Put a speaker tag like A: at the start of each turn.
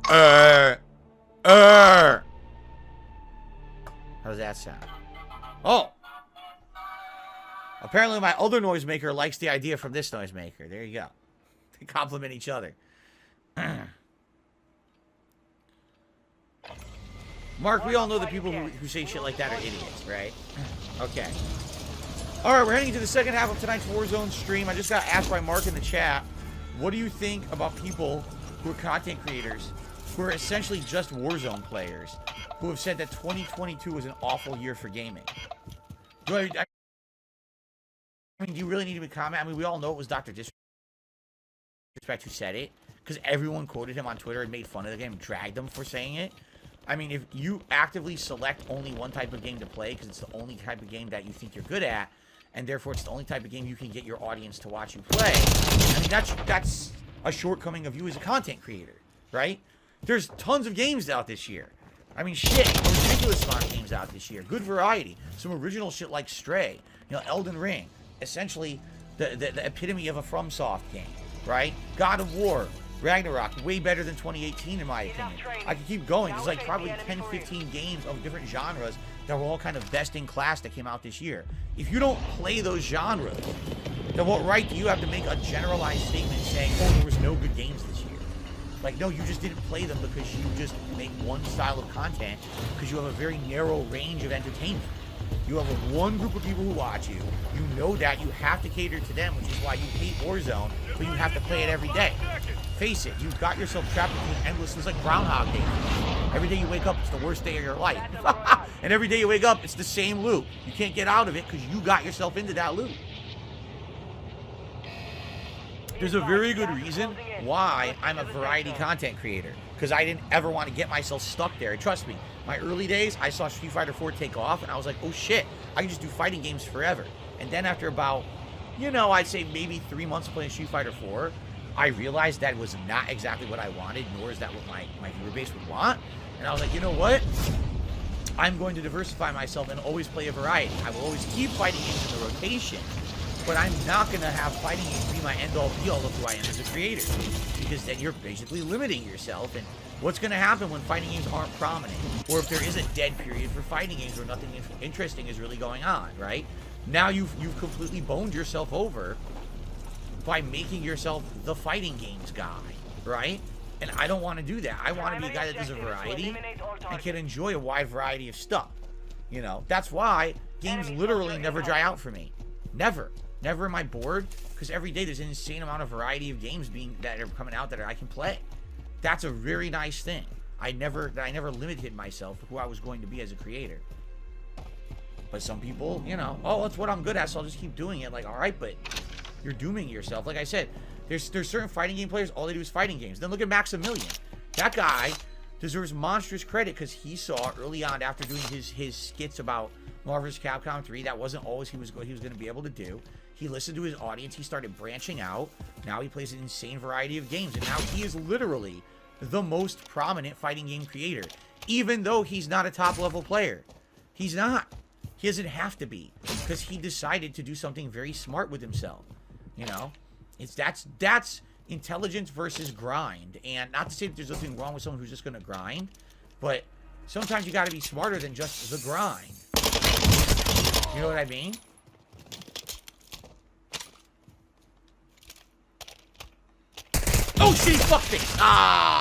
A: How's that sound? Oh! Apparently my other noisemaker likes the idea from this noisemaker. There you go. They complement each other. Mark, we all know the people who say shit like that are idiots, right? Okay. Alright, we're heading into the second half of tonight's Warzone stream. I just got asked by Mark in the chat, what do you think about people who are content creators who are essentially just Warzone players who have said that 2022 was an awful year for gaming? I mean, do you really need to comment? I mean, we all know it was Dr. Disrespect who said it, because everyone quoted him on Twitter and made fun of the game, dragged him for saying it. I mean, if you actively select only one type of game to play because it's the only type of game that you think you're good at, and therefore it's the only type of game you can get your audience to watch you play, I mean, that's a shortcoming of you as a content creator, right? There's tons of games out this year. I mean, shit, a ridiculous amount of games out this year. Good variety. Some original shit like Stray, you know, Elden Ring. Essentially, the epitome of a FromSoft game, right? God of War, Ragnarok, way better than 2018 in my opinion. I could keep going. There's like probably 10, 15 games of different genres that were all kind of best in class that came out this year. If you don't play those genres, then what right do you have to make a generalized statement saying, oh, there was no good games this year? Like, no, you just didn't play them because you just make one style of content because you have a very narrow range of entertainment. You have one group of people who watch you. You know that. You have to cater to them, which is why you hate Warzone, but you have to play it every day. Face it, you've got yourself trapped into endless, it's like Groundhog Day. Every day you wake up, it's the worst day of your life. And every day you wake up, it's the same loop. You can't get out of it because you got yourself into that loop. There's a very good reason why I'm a variety content creator. Because I didn't ever want to get myself stuck there. And trust me, my early days, I saw Street Fighter 4 take off, and I was like, oh shit, I can just do fighting games forever. And then after about, you know, I'd say maybe 3 months of playing Street Fighter 4, I realized that was not exactly what I wanted, nor is that what my viewer base would want. And I was like, you know what? I'm going to diversify myself and always play a variety. I will always keep fighting games in the rotation, but I'm not going to have fighting games be my end-all be-all of who I am as a creator, because then you're basically limiting yourself. And what's going to happen when fighting games aren't prominent, or if there is a dead period for fighting games where nothing interesting is really going on, right? Now you've completely boned yourself over by making yourself the fighting games guy, right? And I don't want to do that. I want to be a guy that does a variety and can enjoy a wide variety of stuff. You know, that's why games literally never dry out for me. Never. Never am I bored, because every day there's an insane amount of variety of games that are coming out that I can play. That's a very nice thing. I never limited myself to who I was going to be as a creator. But some people, you know, oh, that's what I'm good at, so I'll just keep doing it. Like, all right, but you're dooming yourself. Like I said, there's certain fighting game players, all they do is fighting games. Then look at Maximilian. That guy deserves monstrous credit because he saw early on, after doing his skits about Marvel vs. Capcom 3, that wasn't always he was going to be able to do. He listened to his audience. He started branching out. Now he plays an insane variety of games. And now he is literally the most prominent fighting game creator, even though he's not a top-level player. He's not. He doesn't have to be, because he decided to do something very smart with himself. You know, that's intelligence versus grind. And not to say that there's nothing wrong with someone who's just going to grind, but sometimes you got to be smarter than just the grind. You know what I mean? Oh shit, fuckface! Ah!